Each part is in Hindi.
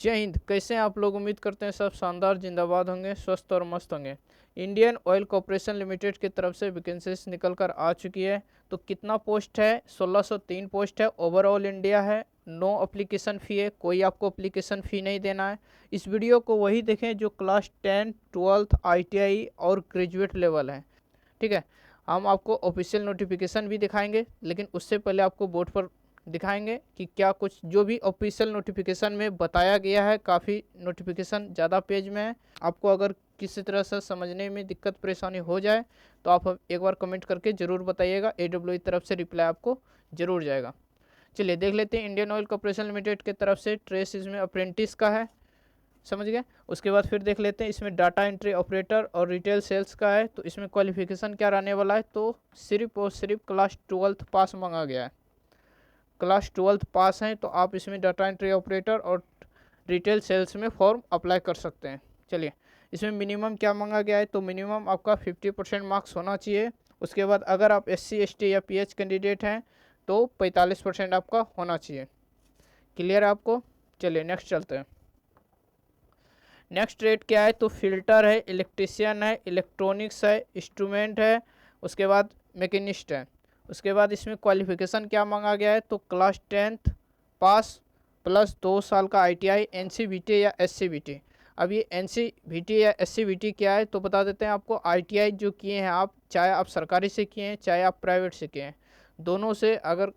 जय हिंद। कैसे हैं आप लोग? उम्मीद करते हैं सब शानदार, जिंदाबाद होंगे, स्वस्थ और मस्त होंगे। इंडियन ऑयल कॉरपोरेशन लिमिटेड की तरफ से वैकेंसीज निकल कर आ चुकी है। तो कितना पोस्ट है? 1603 पोस्ट है। ओवरऑल इंडिया है। नो एप्लीकेशन फ़ी है, कोई आपको एप्लीकेशन फ़ी नहीं देना है। इस वीडियो को वही देखें जो क्लास 10, 12th, ITI और ग्रेजुएट लेवल है। ठीक है, हम आपको ऑफिशियल नोटिफिकेशन भी दिखाएंगे, लेकिन उससे पहले आपको बोर्ड पर दिखाएंगे कि क्या कुछ जो भी ऑफिशियल नोटिफिकेशन में बताया गया है। काफ़ी नोटिफिकेशन ज़्यादा पेज में है। आपको अगर किसी तरह से समझने में दिक्कत परेशानी हो जाए तो आप एक बार कमेंट करके ज़रूर बताइएगा। AWE तरफ से रिप्लाई आपको ज़रूर जाएगा। चलिए देख लेते हैं। इंडियन ऑयल कॉरपोरेशन लिमिटेड की तरफ से ट्रेस इसमें अप्रेंटिस का है, समझ गए। उसके बाद फिर देख लेते हैं इसमें डाटा एंट्री ऑपरेटर और रिटेल सेल्स का है। तो इसमें क्वालिफिकेशन क्या रहने वाला है? तो सिर्फ और सिर्फ क्लास 12th पास मांगा गया है। क्लास 12th पास हैं तो आप इसमें डाटा एंट्री ऑपरेटर और रिटेल सेल्स में फॉर्म अप्लाई कर सकते हैं। चलिए, इसमें मिनिमम क्या मांगा गया है? तो मिनिमम आपका 50% मार्क्स होना चाहिए। उसके बाद अगर आप SC ST या PH कैंडिडेट हैं तो 45% आपका होना चाहिए। क्लियर है आपको? चलिए नेक्स्ट चलते हैं। नेक्स्ट ट्रेड क्या है? तो फिल्टर है, इलेक्ट्रिशियन है, इलेक्ट्रॉनिक्स है, इंस्ट्रूमेंट है, उसके बाद मैकेनिस्ट है। उसके बाद इसमें क्वालिफिकेशन क्या मांगा गया है? तो क्लास 10th पास प्लस 2 साल का ITI, NCVT या SCVT। अब ये NCVT या SCVT क्या है तो बता देते हैं आपको। ITI जो किए हैं आप, चाहे आप सरकारी से किए हैं चाहे आप प्राइवेट से किए हैं, दोनों से अगर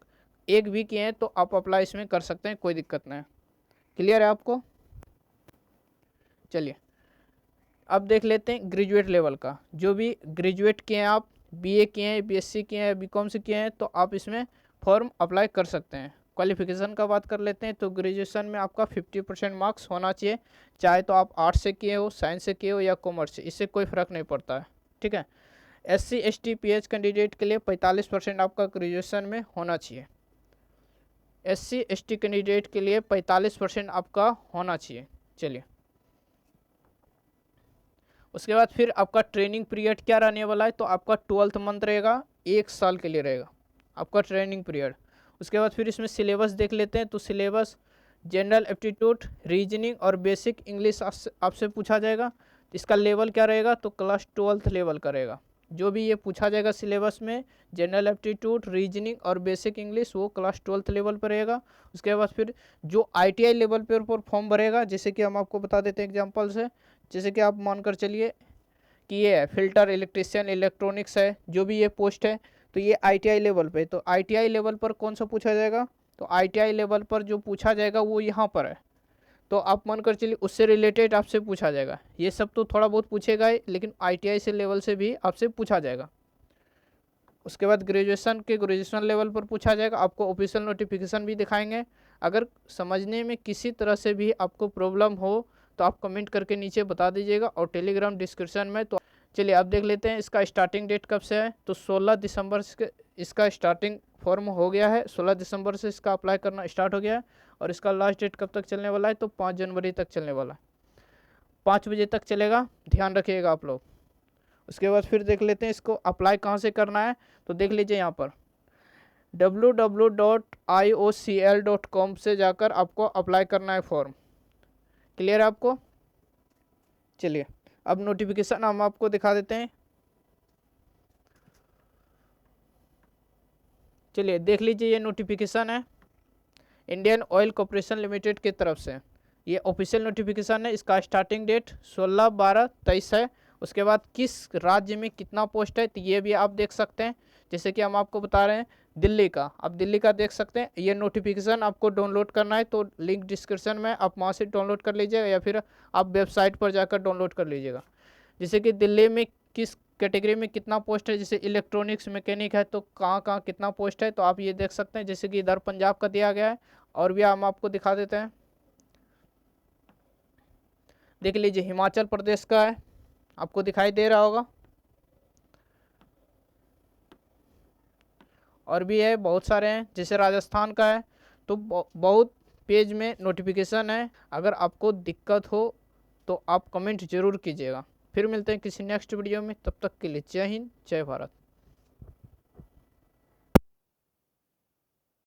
एक भी किए हैं तो आप अप्लाई इसमें कर सकते हैं, कोई दिक्कत नहीं। क्लियर है आपको? चलिए अब देख लेते हैं ग्रेजुएट लेवल का। जो भी ग्रेजुएट किए हैं आप, BA किए हैं, BSc किए हैं, BCom से किए हैं, तो आप इसमें फॉर्म अप्लाई कर सकते हैं। क्वालिफिकेशन का बात कर लेते हैं। तो ग्रेजुएशन में आपका 50% मार्क्स होना चाहिए, चाहे तो आप आर्ट्स से किए हो, साइंस से किए हो या कॉमर्स से, इससे कोई फ़र्क नहीं पड़ता है। ठीक है। SC ST PH कैंडिडेट के लिए 45% आपका ग्रेजुएशन में होना चाहिए। SC ST कैंडिडेट के लिए 45% आपका होना चाहिए। चलिए, उसके बाद फिर आपका ट्रेनिंग पीरियड क्या रहने वाला है? तो आपका 12th मंथ रहेगा, 1 साल के लिए रहेगा आपका ट्रेनिंग पीरियड। उसके बाद फिर इसमें सिलेबस देख लेते हैं। तो सिलेबस जनरल एप्टीट्यूड, रीजनिंग और बेसिक इंग्लिश आपसे पूछा जाएगा। इसका लेवल क्या रहेगा? तो क्लास 12th लेवल का रहेगा। जो भी ये पूछा जाएगा सिलेबस में, जनरल एप्टीट्यूड, रीजनिंग और बेसिक इंग्लिश, वो क्लास 12th लेवल पर रहेगा। उसके बाद फिर जो ITI लेवल पर फॉर्म भरेगा, जैसे कि हम आपको बता देते हैं एग्जाम्पल से। जैसे कि आप मानकर चलिए कि ये है फिल्टर, इलेक्ट्रिशियन, इलेक्ट्रॉनिक्स है, जो भी ये पोस्ट है, तो ये ITI लेवल पे। तो ITI लेवल पर कौन सा पूछा जाएगा? तो ITI लेवल पर जो पूछा जाएगा वो यहाँ पर है। तो आप मानकर चलिए उससे रिलेटेड आपसे पूछा जाएगा। ये सब तो थोड़ा बहुत पूछेगा ही, लेकिन ITI से लेवल से भी आपसे पूछा जाएगा। उसके बाद ग्रेजुएशन लेवल पर पूछा जाएगा। आपको ऑफिशियल नोटिफिकेशन भी दिखाएंगे। अगर समझने में किसी तरह से भी आपको प्रॉब्लम हो तो आप कमेंट करके नीचे बता दीजिएगा, और टेलीग्राम डिस्क्रिप्शन में। तो चलिए अब देख लेते हैं इसका स्टार्टिंग डेट कब से है। तो 16 दिसंबर से इसका स्टार्टिंग फॉर्म हो गया है। 16 दिसंबर से इसका अप्लाई करना स्टार्ट हो गया है। और इसका लास्ट डेट कब तक चलने वाला है? तो 5 जनवरी तक चलने वाला है। 5 बजे तक चलेगा, ध्यान रखिएगा आप लोग। उसके बाद फिर देख लेते हैं इसको अप्लाई कहाँ से करना है। तो देख लीजिए यहाँ पर www.iocl.com से जाकर आपको अप्लाई करना है फॉर्म। क्लियर है आपको? चलिए अब नोटिफिकेशन हम आपको दिखा देते हैं। चलिए देख लीजिए, ये नोटिफिकेशन है इंडियन ऑयल कॉरपोरेशन लिमिटेड की तरफ से। ये ऑफिशियल नोटिफिकेशन है। इसका स्टार्टिंग डेट 16/12/23 है। उसके बाद किस राज्य में कितना पोस्ट है तो ये भी आप देख सकते हैं। जैसे कि हम आपको बता रहे हैं दिल्ली का, आप दिल्ली का देख सकते हैं। ये नोटिफिकेशन आपको डाउनलोड करना है तो लिंक डिस्क्रिप्शन में, आप वहाँ से डाउनलोड कर लीजिएगा या फिर आप वेबसाइट पर जाकर डाउनलोड कर लीजिएगा। जैसे कि दिल्ली में किस कैटेगरी में कितना पोस्ट है, जैसे इलेक्ट्रॉनिक्स मैकेनिक है तो कहाँ कहाँ कितना पोस्ट है, तो आप ये देख सकते हैं। जैसे कि इधर पंजाब का दिया गया है, और भी हम आपको दिखा देते हैं। देख लीजिए हिमाचल प्रदेश का है, आपको दिखाई दे रहा होगा। और भी है, बहुत सारे हैं, जैसे राजस्थान का है। तो बहुत पेज में नोटिफिकेशन है। अगर आपको दिक्कत हो तो आप कमेंट जरूर कीजिएगा। फिर मिलते हैं किसी नेक्स्ट वीडियो में, तब तक के लिए जय हिंद, जय भारत।